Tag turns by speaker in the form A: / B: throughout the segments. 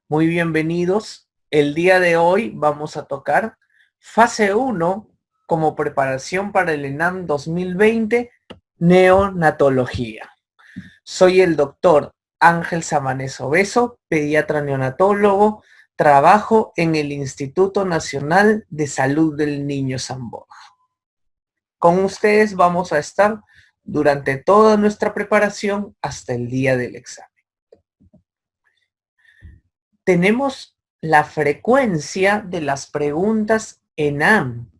A: Muy bienvenidos. El día de hoy vamos a tocar fase 1 como preparación para el ENAM 2020, neonatología. Soy el doctor Ángel Samanez Obeso, pediatra neonatólogo. Trabajo en el Instituto Nacional de Salud del Niño San Borja. Con ustedes vamos a estar durante toda nuestra preparación hasta el día del examen. Tenemos la frecuencia de las preguntas ENAM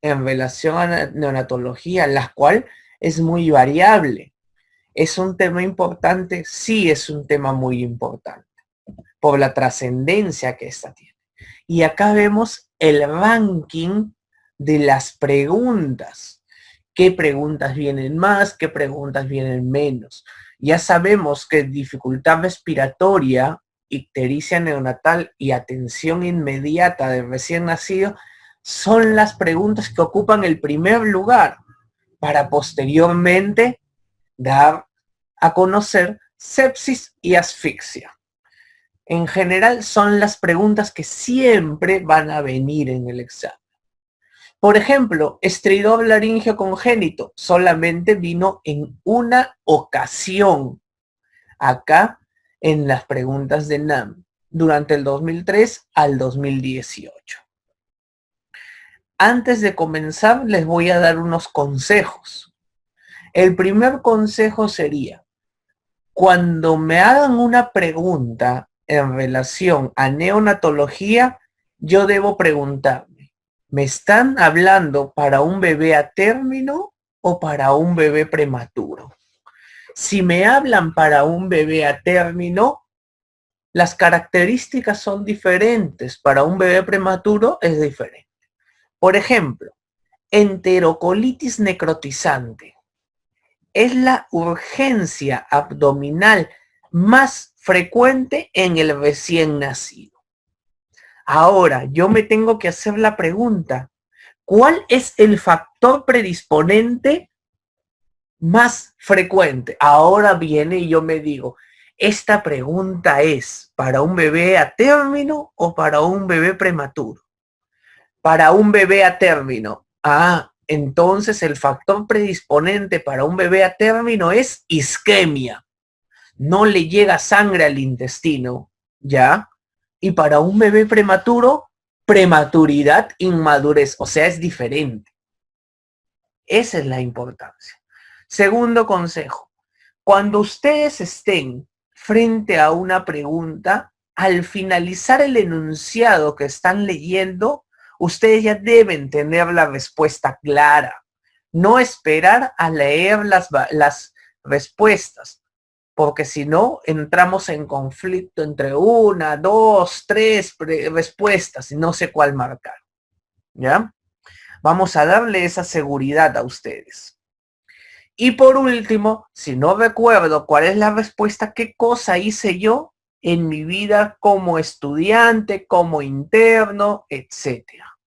A: en relación a la neonatología, la cual es muy variable. ¿Es un tema importante? Sí, es un tema muy importante por la trascendencia que esta tiene. Y acá vemos el ranking de las preguntas. ¿Qué preguntas vienen más? ¿Qué preguntas vienen menos? Ya sabemos que dificultad respiratoria, ictericia neonatal y atención inmediata del recién nacido son las preguntas que ocupan el primer lugar para posteriormente dar a conocer sepsis y asfixia. En general son las preguntas que siempre van a venir en el examen. Por ejemplo, estridor laríngeo congénito solamente vino en una ocasión acá en las preguntas de NAM durante el 2003 al 2018. Antes de comenzar les voy a dar unos consejos. El primer consejo sería, cuando me hagan una pregunta en relación a neonatología, yo debo preguntarme, ¿me están hablando para un bebé a término o para un bebé prematuro? Si me hablan para un bebé a término, las características son diferentes. Para un bebé prematuro es diferente. Por ejemplo, enterocolitis necrotizante es la urgencia abdominal más frecuente en el recién nacido. Ahora, yo me tengo que hacer la pregunta, ¿cuál es el factor predisponente más frecuente? Ahora viene y yo me digo, esta pregunta es para un bebé a término o para un bebé prematuro. Para un bebé a término. Entonces el factor predisponente para un bebé a término es isquemia. No le llega sangre al intestino, ¿ya? Y para un bebé prematuro, prematuridad, inmadurez, o sea, es diferente. Esa es la importancia. Segundo consejo, cuando ustedes estén frente a una pregunta, al finalizar el enunciado que están leyendo, ustedes ya deben tener la respuesta clara. No esperar a leer las respuestas, porque si no, entramos en conflicto entre una, dos, tres respuestas y no sé cuál marcar. ¿Ya? Vamos a darle esa seguridad a ustedes. Y por último, si no recuerdo cuál es la respuesta, qué cosa hice yo en mi vida como estudiante, como interno, etcétera.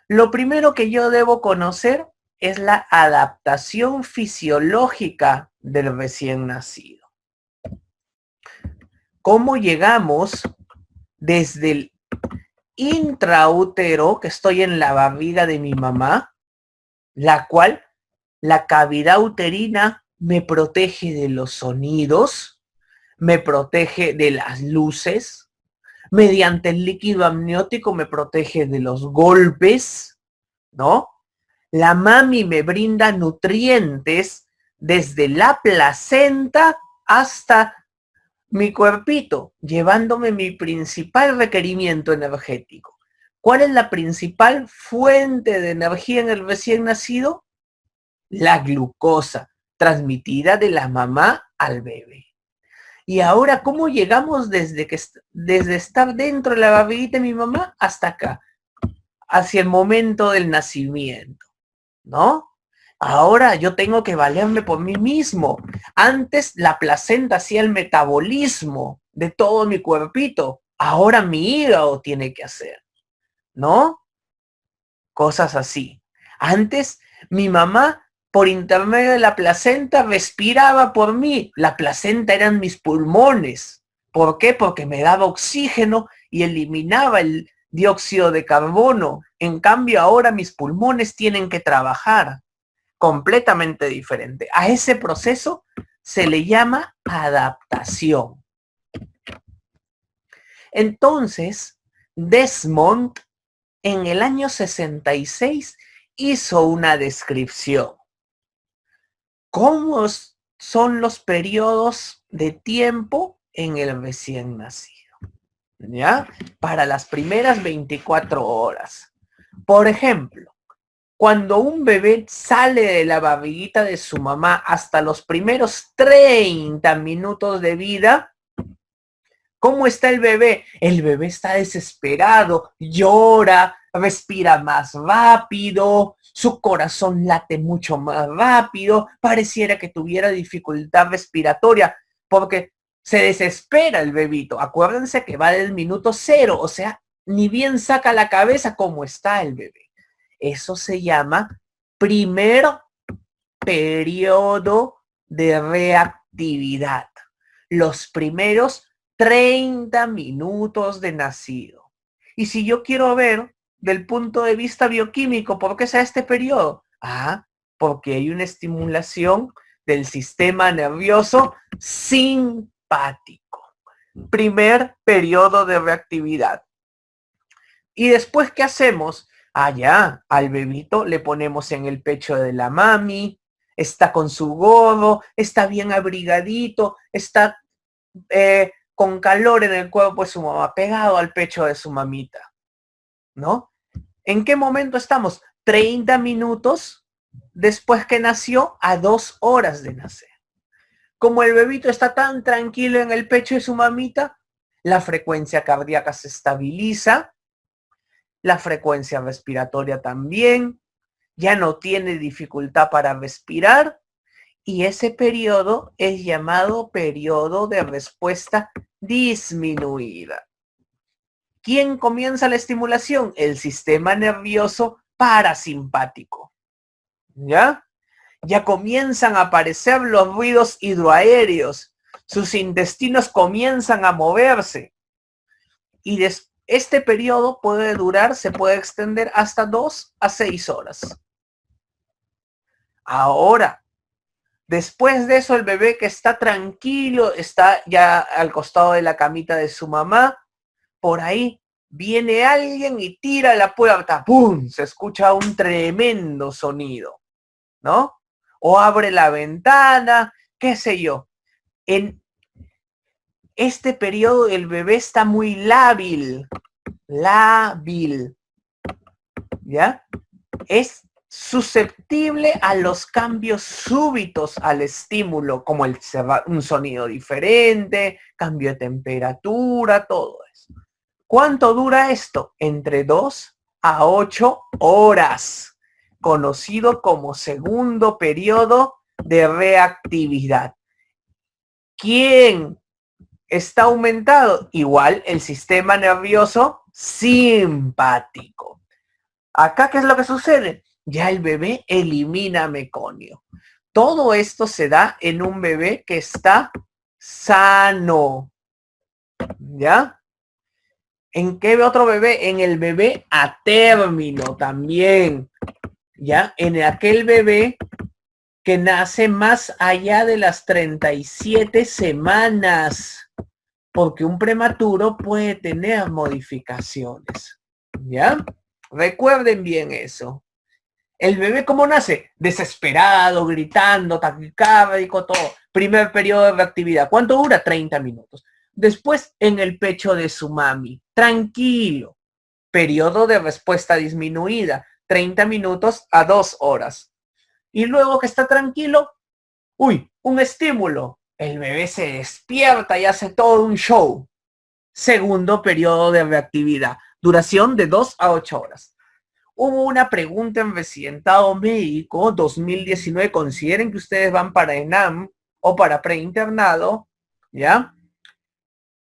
A: Lo primero que yo debo conocer es la adaptación fisiológica del recién nacido. ¿Cómo llegamos desde el intraútero, que estoy en la barriga de mi mamá, la cual la cavidad uterina me protege de los sonidos, me protege de las luces, mediante el líquido amniótico me protege de los golpes, ¿no? La mami me brinda nutrientes desde la placenta hasta mi cuerpito, llevándome mi principal requerimiento energético. ¿Cuál es la principal fuente de energía en el recién nacido? La glucosa, transmitida de la mamá al bebé. Y ahora, ¿cómo llegamos desde estar dentro de la barriguita de mi mamá hasta acá? Hacia el momento del nacimiento, ¿no? Ahora yo tengo que valerme por mí mismo. Antes la placenta hacía el metabolismo de todo mi cuerpito. Ahora mi hígado tiene que hacer, ¿no? Cosas así. Antes mi mamá, por intermedio de la placenta, respiraba por mí. La placenta eran mis pulmones. ¿Por qué? Porque me daba oxígeno y eliminaba el dióxido de carbono. En cambio, ahora mis pulmones tienen que trabajar completamente diferente. A ese proceso se le llama adaptación. Entonces, Desmond en el año 66 hizo una descripción. ¿Cómo son los periodos de tiempo en el recién nacido? ¿Ya? Para las primeras 24 horas. Por ejemplo, cuando un bebé sale de la barriguita de su mamá hasta los primeros 30 minutos de vida, ¿cómo está el bebé? El bebé está desesperado, llora, respira más rápido, su corazón late mucho más rápido, pareciera que tuviera dificultad respiratoria, porque se desespera el bebito. Acuérdense que va del minuto 0, o sea, ni bien saca la cabeza cómo está el bebé. Eso se llama primer periodo de reactividad. Los primeros 30 minutos de nacido. Y si yo quiero ver del punto de vista bioquímico, ¿por qué es a este periodo? Porque hay una estimulación del sistema nervioso simpático. Primer periodo de reactividad. Y después, ¿qué hacemos? Ya, al bebito le ponemos en el pecho de la mami, está con su gorro, está bien abrigadito, está con calor en el cuerpo de su mamá, pegado al pecho de su mamita, ¿no? ¿En qué momento estamos? 30 minutos después que nació, a 2 horas de nacer. Como el bebito está tan tranquilo en el pecho de su mamita, la frecuencia cardíaca se estabiliza, la frecuencia respiratoria también, ya no tiene dificultad para respirar, y ese periodo es llamado periodo de respuesta disminuida. ¿Quién comienza la estimulación? El sistema nervioso parasimpático. ¿Ya? Ya comienzan a aparecer los ruidos hidroaéreos. Sus intestinos comienzan a moverse. Y este periodo puede durar, se puede extender hasta 2 a 6 horas. Ahora, después de eso, el bebé que está tranquilo, está ya al costado de la camita de su mamá, por ahí viene alguien y tira la puerta, ¡pum! Se escucha un tremendo sonido, ¿no? O abre la ventana, qué sé yo. En este periodo el bebé está muy lábil, ¿ya? Es susceptible a los cambios súbitos al estímulo, como un sonido diferente, cambio de temperatura, todo eso. ¿Cuánto dura esto? Entre 2 a 8 horas, conocido como segundo periodo de reactividad. ¿Quién está aumentado? Igual el sistema nervioso simpático. Acá, ¿qué es lo que sucede? Ya el bebé elimina meconio. Todo esto se da en un bebé que está sano. ¿Ya? ¿En qué otro bebé? En el bebé a término también. ¿Ya? En aquel bebé que nace más allá de las 37 semanas. Porque un prematuro puede tener modificaciones. ¿Ya? Recuerden bien eso. El bebé, ¿cómo nace? Desesperado, gritando, taquicárdico, todo. Primer periodo de reactividad. ¿Cuánto dura? 30 minutos. Después, en el pecho de su mami. Tranquilo. Periodo de respuesta disminuida. 30 minutos a 2 horas. Y luego que está tranquilo, un estímulo. El bebé se despierta y hace todo un show. Segundo periodo de reactividad. Duración de 2 a 8 horas. Hubo una pregunta en Residentado Médico 2019. Consideren que ustedes van para ENAM o para preinternado, ¿ya?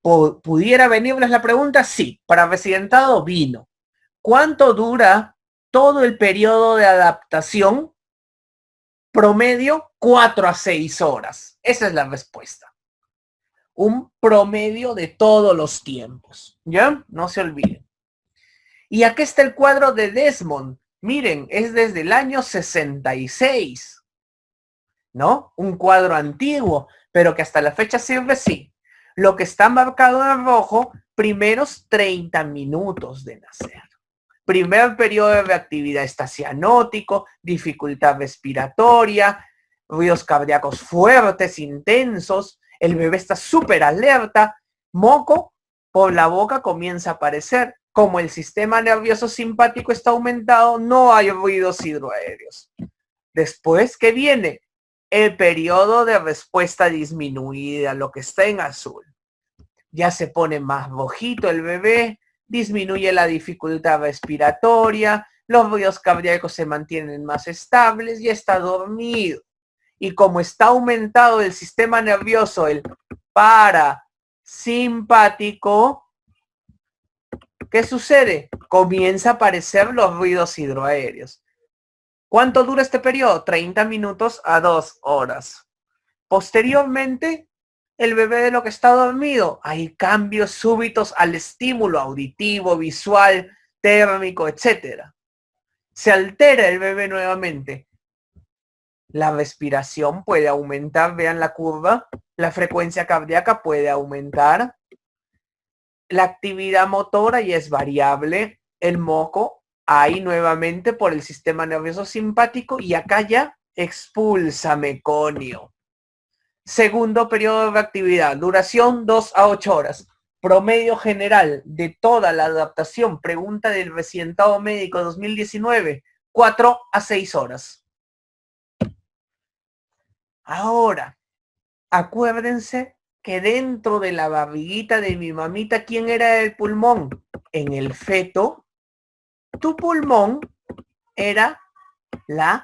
A: ¿Pudiera venirles la pregunta? Sí, para Residentado vino. ¿Cuánto dura todo el periodo de adaptación? Promedio 4 a 6 horas. Esa es la respuesta. un promedio de todos los tiempos, ¿ya? No se olviden. Y aquí está el cuadro de Desmond. Miren, es desde el año 66, ¿no? Un cuadro antiguo, pero que hasta la fecha sirve, sí. Lo que está marcado en rojo, primeros 30 minutos de nacer. Primer periodo de reactividad estacianótico, dificultad respiratoria, ruidos cardíacos fuertes, intensos, el bebé está súper alerta, moco por la boca comienza a aparecer. Como el sistema nervioso simpático está aumentado, no hay ruidos hidroaéreos. Después, ¿qué viene? El periodo de respuesta disminuida, lo que está en azul. Ya se pone más rojito el bebé, disminuye la dificultad respiratoria, los ruidos cardíacos se mantienen más estables y está dormido. Y como está aumentado el sistema nervioso, el parasimpático, ¿qué sucede? Comienza a aparecer los ruidos hidroaéreos. ¿Cuánto dura este periodo? 30 minutos a 2 horas. Posteriormente, el bebé de lo que está dormido, hay cambios súbitos al estímulo auditivo, visual, térmico, etc. Se altera el bebé nuevamente. La respiración puede aumentar, vean la curva, la frecuencia cardíaca puede aumentar, la actividad motora ya es variable, el moco ahí nuevamente por el sistema nervioso simpático y acá ya expulsa meconio. Segundo periodo de actividad, duración 2 a 8 horas. Promedio general de toda la adaptación, pregunta del recientado médico 2019, 4 a 6 horas. Ahora, acuérdense que dentro de la barriguita de mi mamita, ¿quién era el pulmón? En el feto, tu pulmón era la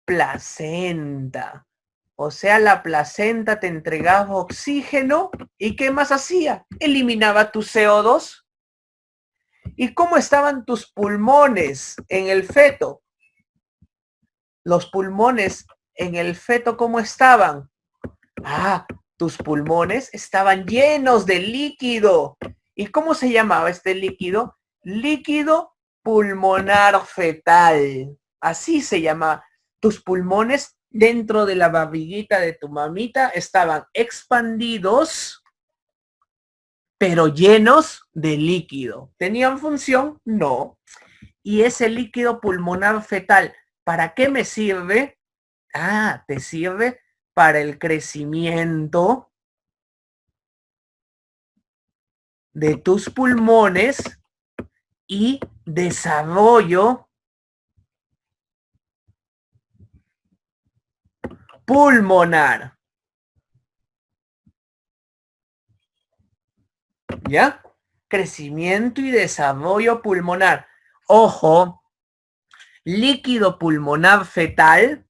A: placenta. O sea, la placenta te entregaba oxígeno y ¿qué más hacía? Eliminaba tu CO2. ¿Y cómo estaban tus pulmones en el feto? Los pulmones en el feto, ¿cómo estaban? Ah, tus pulmones estaban llenos de líquido. ¿Y cómo se llamaba este líquido? Líquido pulmonar fetal. Así se llama. Tus pulmones dentro de la barriguita de tu mamita estaban expandidos, pero llenos de líquido. ¿Tenían función? No. Y ese líquido pulmonar fetal, ¿para qué me sirve? Ah, te sirve para el crecimiento de tus pulmones y desarrollo pulmonar. ¿Ya? Crecimiento y desarrollo pulmonar. Ojo, líquido pulmonar fetal,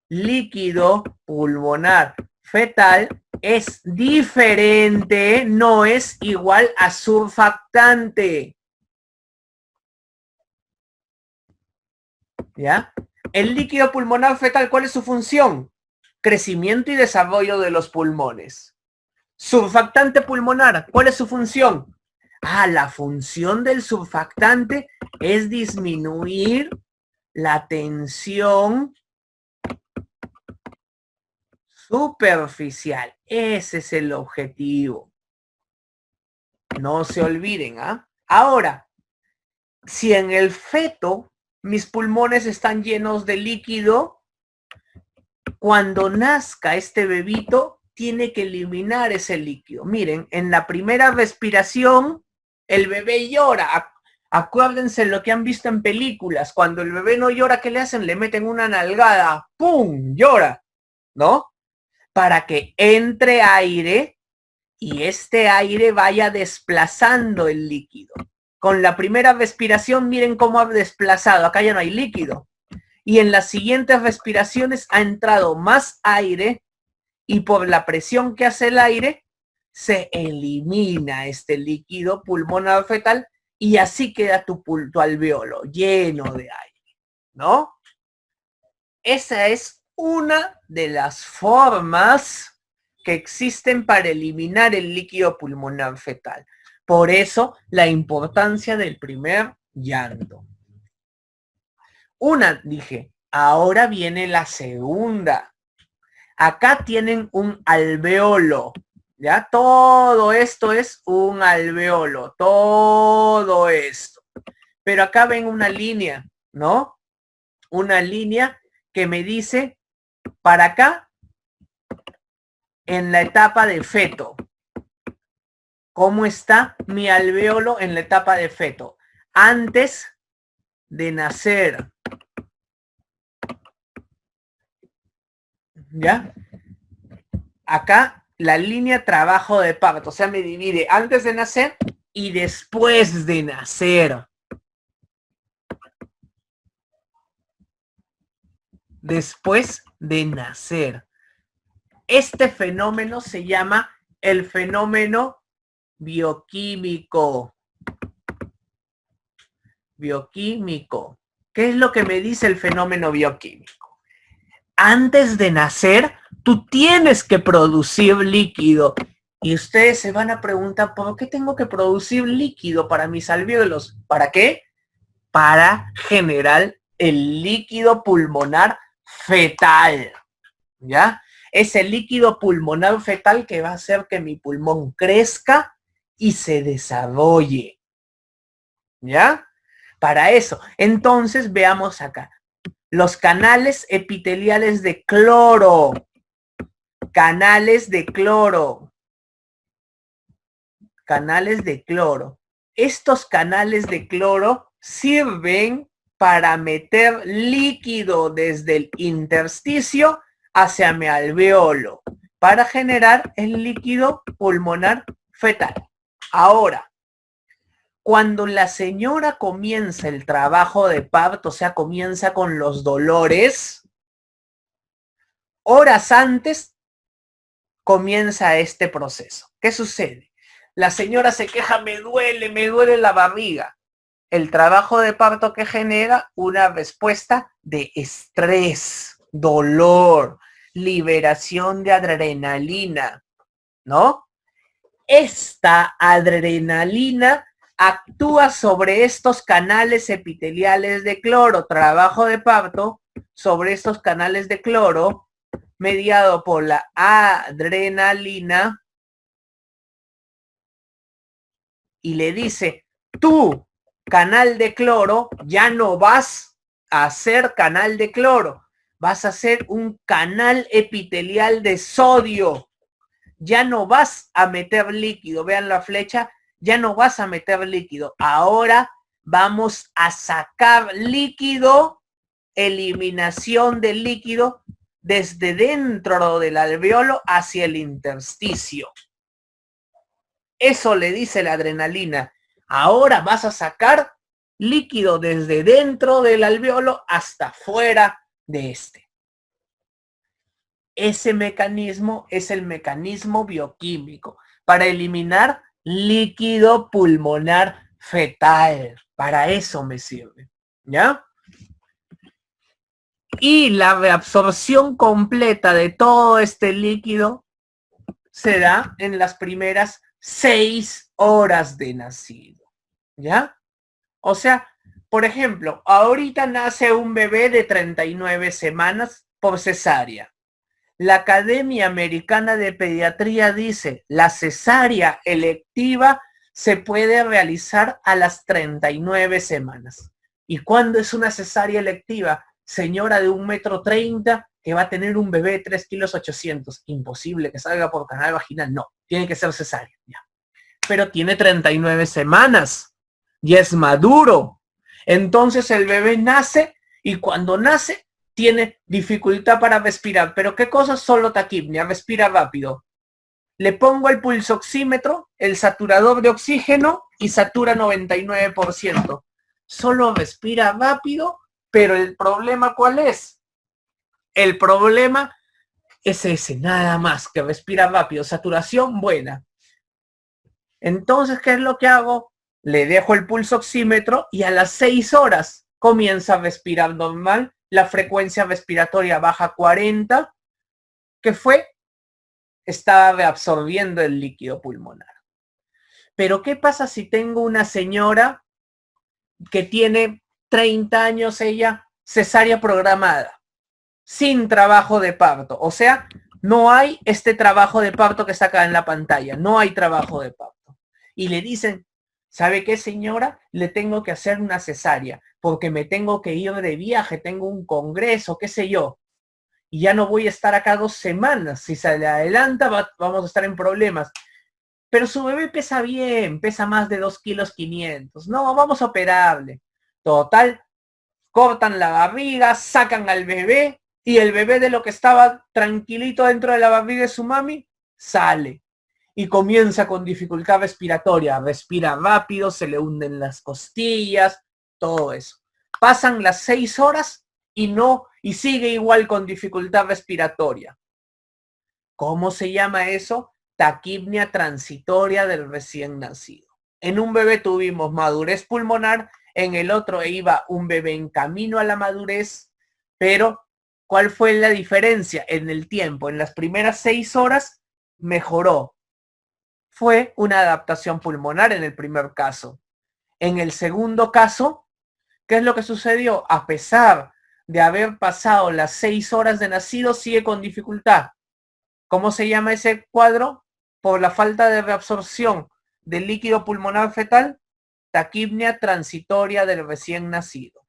A: líquido pulmonar fetal es diferente, no es igual a surfactante. ¿Ya? El líquido pulmonar fetal, ¿cuál es su función? Crecimiento y desarrollo de los pulmones. Surfactante pulmonar, ¿cuál es su función? Ah, la función del surfactante es disminuir la tensión superficial. Ese es el objetivo. No se olviden, ¿ah? Ahora, si en el feto mis pulmones están llenos de líquido, cuando nazca este bebito, tiene que eliminar ese líquido. Miren, en la primera respiración, el bebé llora. Acuérdense lo que han visto en películas. Cuando el bebé no llora, ¿qué le hacen? Le meten una nalgada. ¡Pum! Llora, ¿no? Para que entre aire y este aire vaya desplazando el líquido. Con la primera respiración, miren cómo ha desplazado. Acá ya no hay líquido. Y en las siguientes respiraciones ha entrado más aire y por la presión que hace el aire, se elimina este líquido pulmonar fetal y así queda tu alveolo lleno de aire, ¿no? Esa es una de las formas que existen para eliminar el líquido pulmonar fetal. Por eso, la importancia del primer llanto. Una, dije, ahora viene la segunda. Acá tienen un alveolo, ¿ya? Todo esto es un alveolo, todo esto. Pero acá ven una línea, ¿no? Una línea que me dice, para acá, en la etapa de feto. ¿Cómo está mi alveolo en la etapa de feto? Antes de nacer. ¿Ya? Acá la línea trabajo de parto, o sea, me divide antes de nacer y después de nacer. Después de nacer. Este fenómeno se llama el fenómeno bioquímico. Bioquímico. ¿Qué es lo que me dice el fenómeno bioquímico? Antes de nacer, tú tienes que producir líquido. Y ustedes se van a preguntar, ¿por qué tengo que producir líquido para mis alvéolos? ¿Para qué? Para generar el líquido pulmonar fetal. ¿Ya? Ese líquido pulmonar fetal que va a hacer que mi pulmón crezca y se desarrolle. ¿Ya? Para eso. Entonces, veamos acá. Los canales epiteliales de cloro. Canales de cloro. Canales de cloro. Estos canales de cloro sirven para meter líquido desde el intersticio hacia mi alveolo para generar el líquido pulmonar fetal. Ahora, cuando la señora comienza el trabajo de parto, o sea, comienza con los dolores, horas antes comienza este proceso. ¿Qué sucede? La señora se queja, me duele la barriga. El trabajo de parto que genera una respuesta de estrés, dolor, liberación de adrenalina, ¿no? Esta adrenalina actúa sobre estos canales epiteliales de cloro, trabajo de parto, sobre estos canales de cloro, mediado por la adrenalina, y le dice, tú, canal de cloro, ya no vas a hacer canal de cloro, vas a hacer un canal epitelial de sodio. Ya no vas a meter líquido, vean la flecha, ya no vas a meter líquido. Ahora vamos a sacar líquido, eliminación del líquido desde dentro del alveolo hacia el intersticio. Eso le dice la adrenalina. Ahora vas a sacar líquido desde dentro del alveolo hasta fuera de este. Ese mecanismo es el mecanismo bioquímico para eliminar líquido pulmonar fetal. Para eso me sirve, ¿ya? Y la reabsorción completa de todo este líquido se da en las primeras 6 horas de nacido, ¿ya? O sea, por ejemplo, ahorita nace un bebé de 39 semanas por cesárea. La Academia Americana de Pediatría dice, la cesárea electiva se puede realizar a las 39 semanas. ¿Y cuándo es una cesárea electiva? Señora de 1,30 m que va a tener un bebé de 3,800 kg. Imposible que salga por canal vaginal. No, tiene que ser cesárea. Ya. Pero tiene 39 semanas y es maduro. Entonces el bebé nace y cuando nace tiene dificultad para respirar. ¿Pero qué cosas? Solo taquipnea, respira rápido. Le pongo el pulsoxímetro, el saturador de oxígeno y satura 99%. Solo respira rápido, pero el problema ¿cuál es? El problema es ese, nada más, que respira rápido, saturación buena. Entonces, ¿qué es lo que hago? Le dejo el pulsoxímetro y a las 6 horas comienza a respirar normal. La frecuencia respiratoria baja a 40, que fue estaba reabsorbiendo el líquido pulmonar. Pero ¿qué pasa si tengo una señora que tiene 30 años, ella, cesárea programada, sin trabajo de parto? O sea, no hay este trabajo de parto que está acá en la pantalla, no hay trabajo de parto. Y le dicen, ¿sabe qué, señora? Le tengo que hacer una cesárea porque me tengo que ir de viaje, tengo un congreso, qué sé yo. Y ya no voy a estar acá 2 semanas. Si se le adelanta, vamos a estar en problemas. Pero su bebé pesa bien, pesa más de 2,5 kilos. No, vamos a operarle. Total, cortan la barriga, sacan al bebé y el bebé, de lo que estaba tranquilito dentro de la barriga de su mami, sale y comienza con dificultad respiratoria. Respira rápido, se le hunden las costillas, todo eso. Pasan las 6 horas y sigue igual con dificultad respiratoria. ¿Cómo se llama eso? Taquipnia transitoria del recién nacido. En un bebé tuvimos madurez pulmonar, en el otro iba un bebé en camino a la madurez, pero ¿cuál fue la diferencia en el tiempo? En las primeras 6 horas mejoró. Fue una adaptación pulmonar en el primer caso. En el segundo caso, ¿qué es lo que sucedió? A pesar de haber pasado las 6 horas de nacido, sigue con dificultad. ¿Cómo se llama ese cuadro? Por la falta de reabsorción del líquido pulmonar fetal, taquipnia transitoria del recién nacido.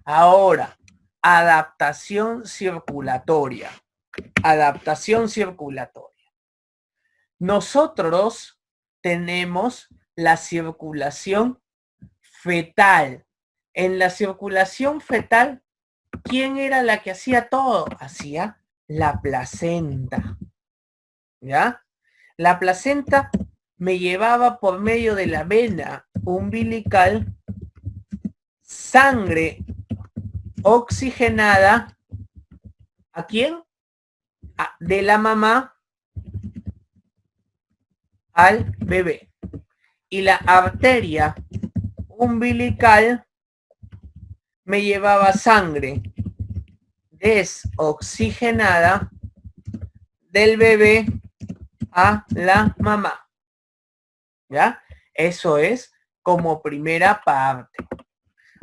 A: Ahora, adaptación circulatoria. Adaptación circulatoria. Nosotros tenemos la circulación fetal. En la circulación fetal, ¿quién era la que hacía todo? Hacía la placenta. ¿Ya? La placenta me llevaba por medio de la vena umbilical sangre oxigenada. ¿A quién? De la mamá al bebé. Y la arteria umbilical me llevaba sangre desoxigenada del bebé a la mamá. ¿Ya? Eso es como primera parte.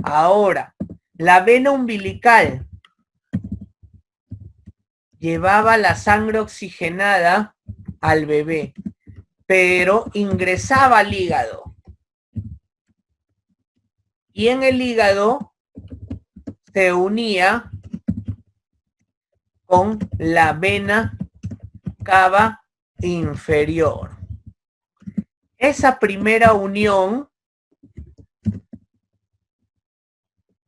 A: Ahora, la vena umbilical llevaba la sangre oxigenada al bebé, pero ingresaba al hígado. Y en el hígado se unía con la vena cava inferior. Esa primera unión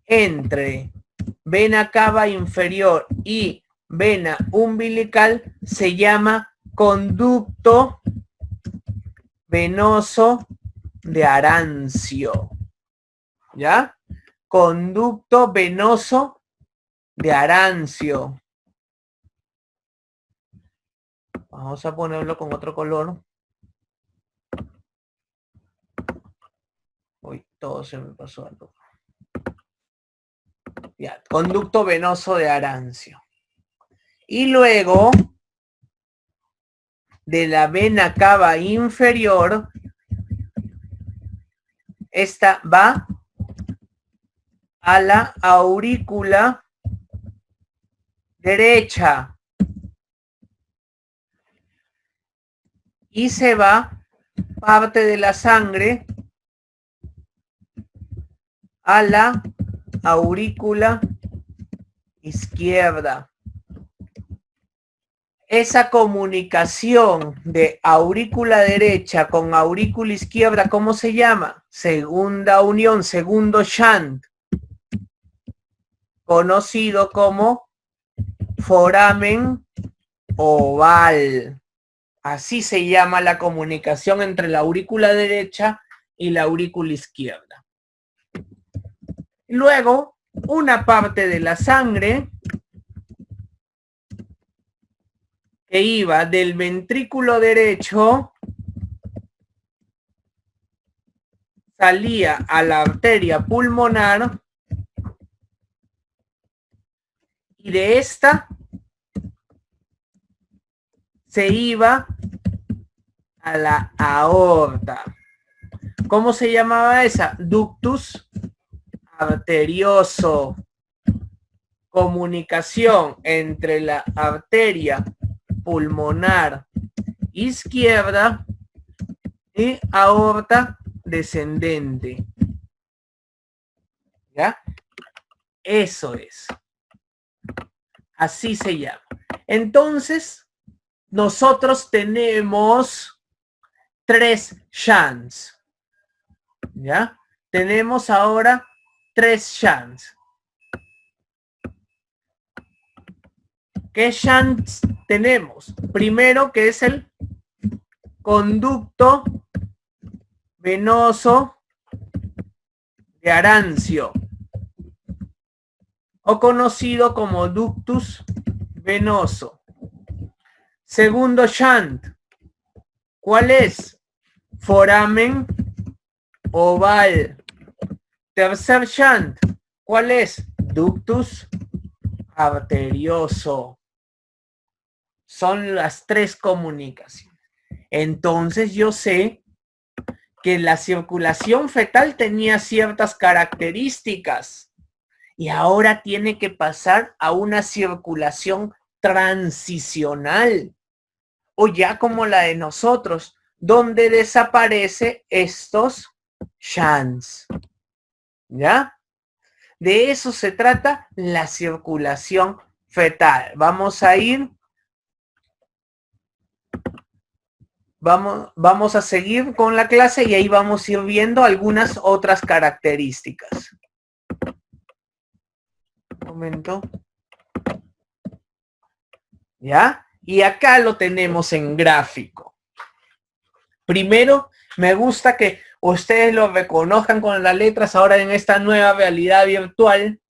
A: entre vena cava inferior y vena umbilical se llama conducto venoso de Arancio. ¿Ya? Conducto venoso de Arancio. Vamos a ponerlo con otro color. Uy, todo se me pasó algo. Ya, conducto venoso de Arancio. Y luego, de la vena cava inferior, esta va a la aurícula derecha y se va parte de la sangre a la aurícula izquierda. Esa comunicación de aurícula derecha con aurícula izquierda, ¿cómo se llama? Segunda unión, segundo shunt, conocido como foramen oval. Así se llama la comunicación entre la aurícula derecha y la aurícula izquierda. Luego, una parte de la sangre que iba del ventrículo derecho salía a la arteria pulmonar y de esta se iba a la aorta. ¿Cómo se llamaba esa? Ductus arterioso. Comunicación entre la arteria pulmonar izquierda y aorta descendente. ¿Ya? Eso es. Así se llama. Entonces, nosotros tenemos 3 shunts. ¿Ya? Tenemos ahora 3 shunts. ¿Qué shunts tenemos? Primero, que es el conducto venoso de Arancio, o conocido como ductus venoso. Segundo shunt, ¿cuál es? Foramen oval. Tercer shunt, ¿cuál es? Ductus arterioso. Son las 3 comunicaciones. Entonces yo sé que la circulación fetal tenía ciertas características y ahora tiene que pasar a una circulación transicional, o ya como la de nosotros, donde desaparece estos shunts. ¿Ya? De eso se trata la circulación fetal. Vamos a ir. Vamos a seguir con la clase y ahí vamos a ir viendo algunas otras características. Un momento. ¿Ya? Y acá lo tenemos en gráfico. Primero, me gusta que ustedes lo reconozcan con las letras ahora en esta nueva realidad virtual,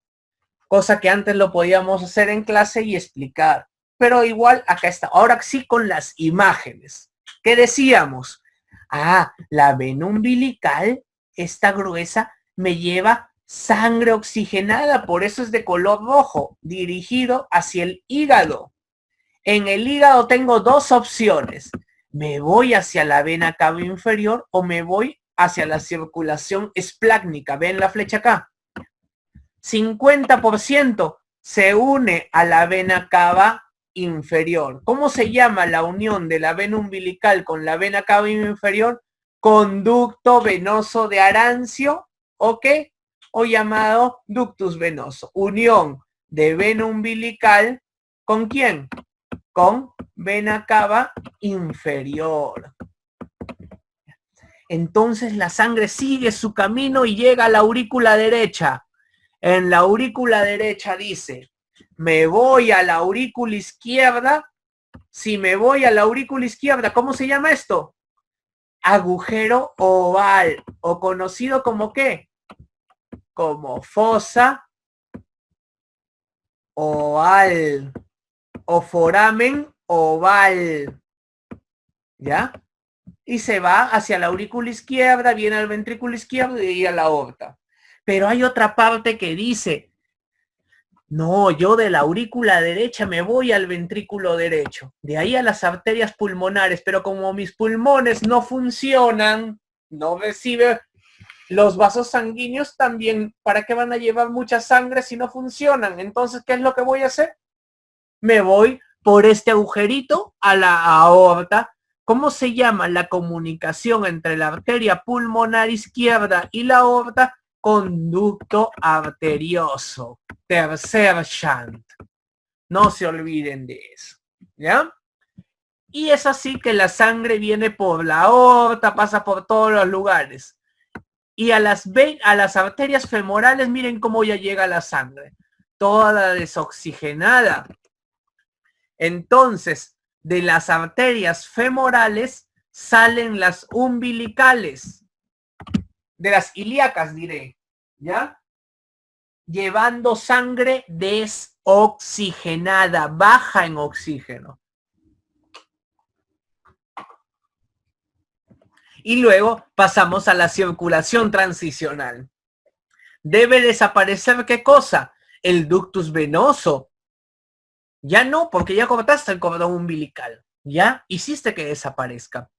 A: cosa que antes lo podíamos hacer en clase y explicar. Pero igual acá está. Ahora sí con las imágenes. ¿Qué decíamos? Ah, la vena umbilical, esta gruesa, me lleva sangre oxigenada, por eso es de color rojo, dirigido hacia el hígado. En el hígado tengo 2 opciones. ¿Me voy hacia la vena cava inferior o me voy hacia la circulación esplácnica? ¿Ven la flecha acá? 50% se une a la vena cava inferior. ¿Cómo se llama la unión de la vena umbilical con la vena cava inferior? Conducto venoso de Arancio, ¿o qué? O llamado ductus venoso. Unión de vena umbilical, ¿con quién? Con vena cava inferior. Entonces la sangre sigue su camino y llega a la aurícula derecha. En la aurícula derecha dice, me voy a la aurícula izquierda. Si me voy a la aurícula izquierda, ¿cómo se llama esto? Agujero oval, o conocido como ¿qué? Como fosa oval o foramen oval. ¿Ya? Y se va hacia la aurícula izquierda, viene al ventrículo izquierdo y a la aorta. Pero hay otra parte que dice, no, yo de la aurícula derecha me voy al ventrículo derecho, de ahí a las arterias pulmonares, pero como mis pulmones no funcionan, no recibe los vasos sanguíneos también, ¿para qué van a llevar mucha sangre si no funcionan? Entonces, ¿qué es lo que voy a hacer? Me voy por este agujerito a la aorta. ¿Cómo se llama la comunicación entre la arteria pulmonar izquierda y la aorta? Conducto arterioso. Tercer shunt. No se olviden de eso. ¿Ya? Y es así que la sangre viene por la aorta, pasa por todos los lugares. Y a las arterias femorales, miren cómo ya llega la sangre. Toda desoxigenada. Entonces, de las arterias femorales salen las umbilicales. De las ilíacas, diré. ¿Ya? Llevando sangre desoxigenada, baja en oxígeno. Y luego pasamos a la circulación transicional. Debe desaparecer, ¿qué cosa? El ductus venoso. Ya no, porque ya cortaste el cordón umbilical. ¿Ya? Hiciste que desaparezca.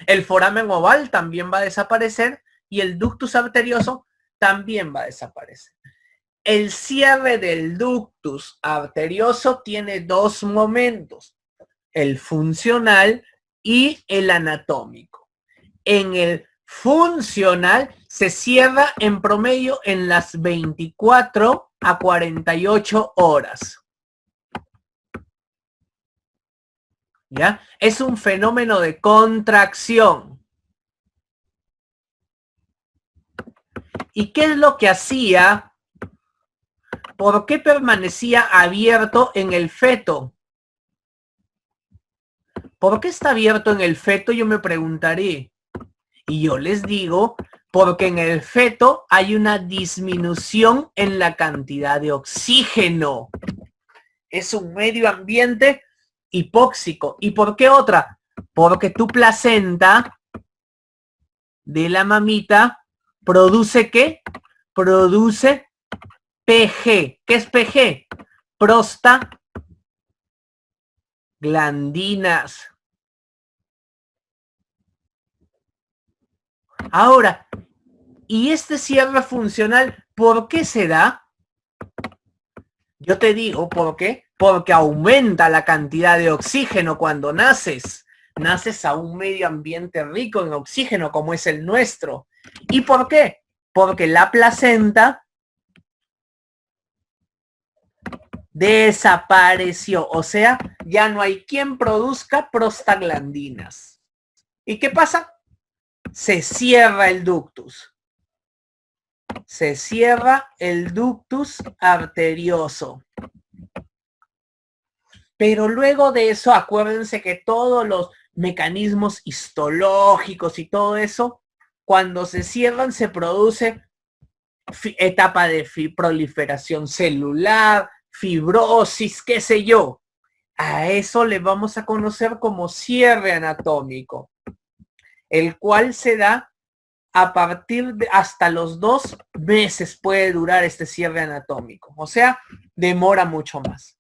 A: El foramen oval también va a desaparecer y el ductus arterioso también va a desaparecer. El cierre del ductus arterioso tiene dos momentos, el funcional y el anatómico. En el funcional se cierra en promedio en las 24 a 48 horas. ¿Ya? Es un fenómeno de contracción. ¿Y qué es lo que hacía? ¿Por qué permanecía abierto en el feto? ¿Por qué está abierto en el feto? Yo me preguntaré. Y yo les digo, porque en el feto hay una disminución en la cantidad de oxígeno. Es un medio ambiente hipóxico. ¿Y por qué otra? Porque tu placenta de la mamita produce ¿qué? Produce PG. ¿Qué es PG? Prostaglandinas. Ahora, ¿y este cierre funcional por qué se da? Yo te digo, ¿por qué? Porque aumenta la cantidad de oxígeno cuando naces. Naces a un medio ambiente rico en oxígeno como es el nuestro. ¿Y por qué? Porque la placenta desapareció. O sea, ya no hay quien produzca prostaglandinas. ¿Y qué pasa? Se cierra el ductus. Se cierra el ductus arterioso. Pero luego de eso, acuérdense que todos los mecanismos histológicos y todo eso, cuando se cierran, se produce etapa de proliferación celular, fibrosis, qué sé yo. A eso le vamos a conocer como cierre anatómico, el cual se da a partir de hasta los 2 meses puede durar este cierre anatómico. O sea, demora mucho más.